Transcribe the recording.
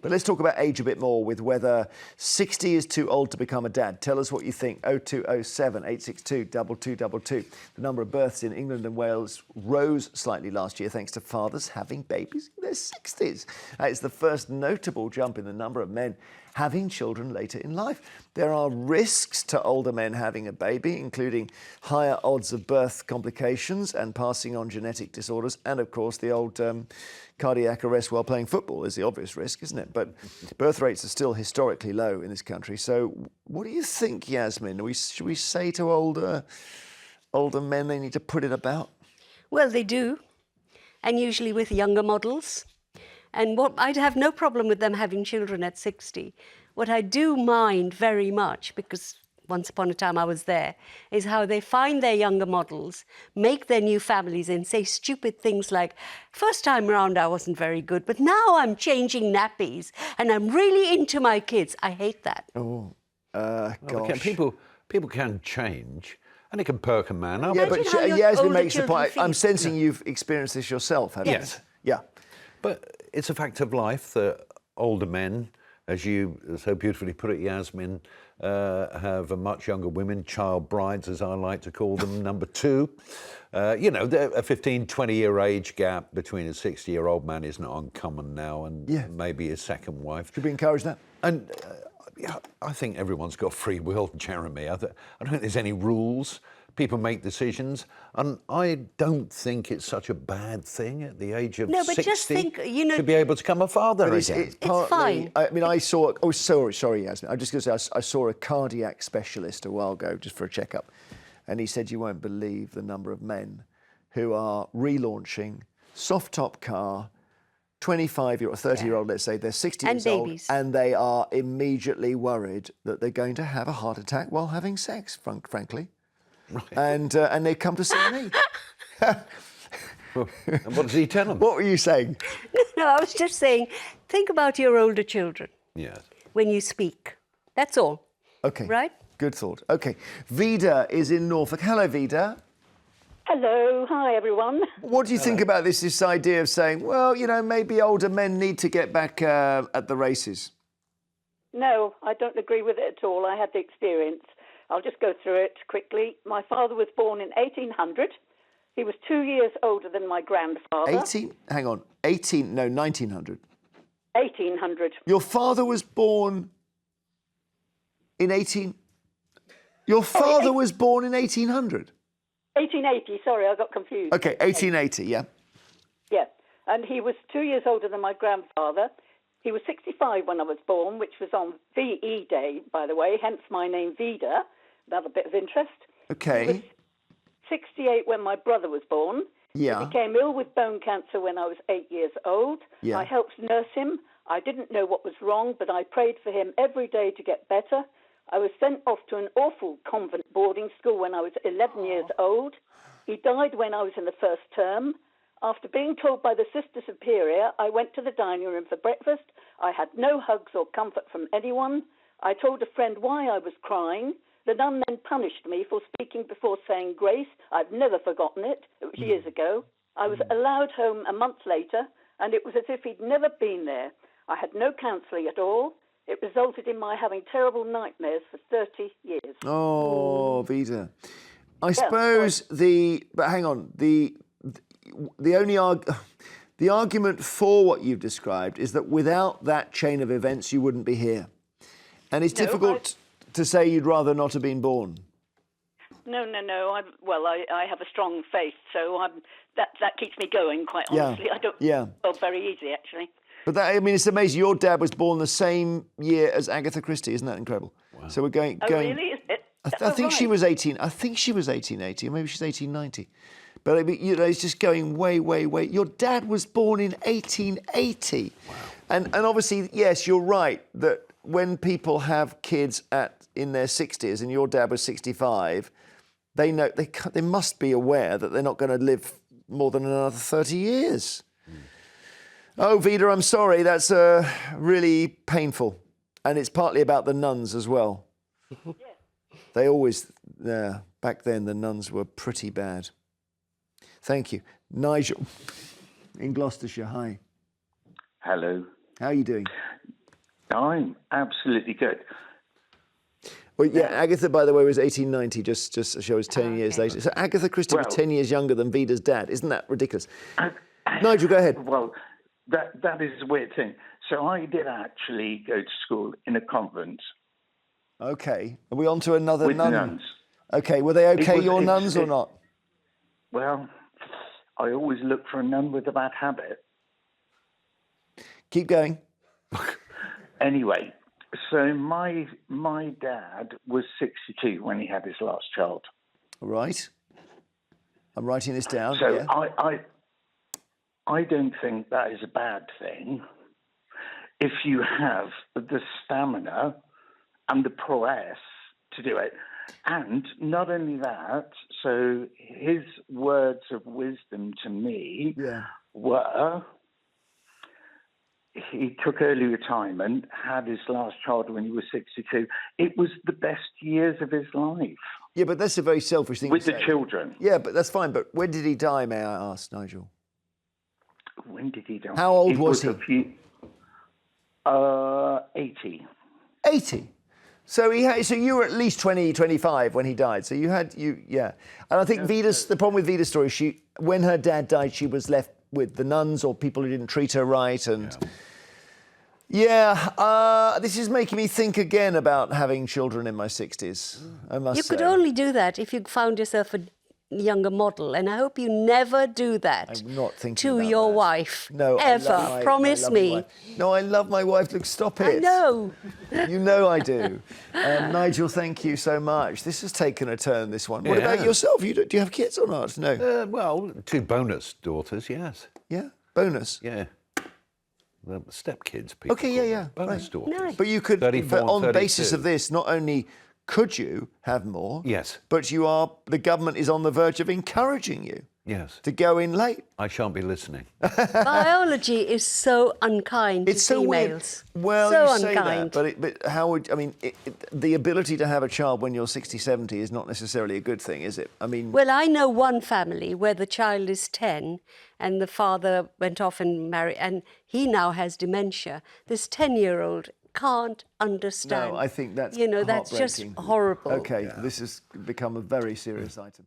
But let's talk about age a bit more, with whether 60 is too old to become a dad. Tell us what you think. 0207 862 2222. The number of births in England and Wales rose slightly last year thanks to fathers having babies in their 60s. It's the first notable jump in the number of men having children later in life. There are risks to older men having a baby, including higher odds of birth complications and passing on genetic disorders, and of course the old cardiac arrest while playing football is the obvious risk, isn't it? But birth rates are still historically low in this country. So what do you think, Yasmin? Should we say to older men they need to put it about? Well, they do, and usually with younger models. And I'd have no problem with them having children at 60. What I do mind very much, because once upon a time I was there, is how they find their younger models, make their new families and say stupid things like, first time round I wasn't very good, but now I'm changing nappies and I'm really into my kids. I hate that. Oh, Well, gosh. people can change. And it can perk a man up. Yeah, but Imagine how your Yasmin older makes the children point. feel. I'm sensing you've experienced this yourself, haven't Yes. you? Yeah. But it's a fact of life that older men, as you so beautifully put it, Yasmin, have much younger women, child brides, as I like to call them, number two. You know, a 15, 20-year age gap between a 60-year-old man is not uncommon now, and maybe his second wife. Should we encourage that? And yeah, I think everyone's got free will, Jeremy. I don't think there's any rules. People make decisions, and I don't think it's such a bad thing at the age of 60 just think, you know, to be able to become a father again. It's partly, fine. I mean, I saw... Oh, sorry, Yasmin. I'm just going to say, I saw a cardiac specialist a while ago just for a checkup, and he said you won't believe the number of men who are relaunching soft-top car, 25-year-old, 30-year-old, let's say, they're 60 And years old, babies. and they are immediately worried that they're going to have a heart attack while having sex, frankly. Right. And they come to see me. Well, and what does he tell them? What were you saying? No, I was just saying, think about your older children Yes. when you speak. That's all. Okay. Right? Good thought. Okay. Vida is in Norfolk. Hello, Vida. Hello, hi everyone. What do you think about this idea of saying, well, you know, maybe older men need to get back at the races? No, I don't agree with it at all. I had the experience. I'll just go through it quickly. My father was born in 1800. He was 2 years older than my grandfather. 1900. 1800. Your father was born in 18... Your father was born in 1800? 1880, sorry, I got confused. Okay, 1880, yeah. Yeah, and he was 2 years older than my grandfather. He was 65 when I was born, which was on VE Day, by the way, hence my name Vida. Another bit of interest. Okay. He was 68 when my brother was born. Yeah. He became ill with bone cancer when I was 8 years old. Yeah. I helped nurse him. I didn't know what was wrong, but I prayed for him every day to get better. I was sent off to an awful convent boarding school when I was 11 years old. He died when I was in the first term. After being told by the Sister Superior, I went to the dining room for breakfast. I had no hugs or comfort from anyone. I told a friend why I was crying. The nun then punished me for speaking before saying grace. I've never forgotten it. It was years ago. I was allowed home a month later, and it was as if he'd never been there. I had no counselling at all. It resulted in my having terrible nightmares for 30 years. Oh, Vida. I suppose but hang on, the argument for what you've described is that without that chain of events, you wouldn't be here. And it's difficult to say you'd rather not have been born. No. I have a strong faith, so that keeps me going, quite honestly. I don't feel very easy, actually. But it's amazing. Your dad was born the same year as Agatha Christie. Isn't that incredible? Wow. So we're going. Oh, really? Is it? I think she was 18. I think she was 1880, or maybe she's 1890. But it's just going way, way, way. Your dad was born in 1880. Wow. And obviously, yes, you're right that when people have kids in their 60s, and your dad was 65, they know they must be aware that they're not going to live more than another 30 years. Oh, Vida, I'm sorry. That's really painful. And it's partly about the nuns as well. Yeah. They always, back then, the nuns were pretty bad. Thank you. Nigel, in Gloucestershire, hi. Hello. How are you doing? I'm absolutely good. Well, yeah, Agatha, by the way, was 1890, just to show us 10 years later. So Agatha Christie was 10 years younger than Vida's dad. Isn't that ridiculous? Nigel, go ahead. Well, that is a weird thing. So I did actually go to school in a convent. Okay. Are we on to another with nun? nuns. Okay. Were they okay, your nuns, or not? Well, I always look for a nun with a bad habit. Keep going. Anyway, so my dad was 62 when he had his last child. Right. I'm writing this down. So yeah. I don't think that is a bad thing if you have the stamina and the prowess to do it. And not only that, so his words of wisdom to me were, he took early retirement, had his last child when he was 62. It was the best years of his life. Yeah, but that's a very selfish thing with to the say. Children. Yeah, but that's fine. But when did he die, may I ask, Nigel? When did he die? How old was he? 80. 80. So so you were at least 20, 25 when he died. So and I think the problem with Vida's story, when her dad died, she was left with the nuns or people who didn't treat her right, and this is making me think again about having children in my 60s. I must say. You could only do that if you found yourself a younger model, and I hope you never do that. I'm not thinking to about your that. wife. No, ever. Promise me. No, I love my wife. Look, stop it. I know. You know I do. Nigel, thank you so much. This has taken a turn, this one. What about yourself? Do you have kids or not? No. Well, 2 bonus daughters, yes. Yeah? Bonus? Yeah. The stepkids, people. Okay, yeah. Bonus daughters. Nice. But you could, 34 and on the 32. basis of this, not only could you have more, Yes. but the government is on the verge of encouraging you Yes. to go in late. I shan't be listening. Biology is so unkind It's to so females. weird. Well, so you say unkind. that, but how would, the ability to have a child when you're 60, 70 is not necessarily a good thing, is it? Well, I know one family where the child is 10 and the father went off and married, and he now has dementia. This 10-year-old can't understand. No, I think that's that's just heartbreaking. horrible. Okay, this has become a very serious item.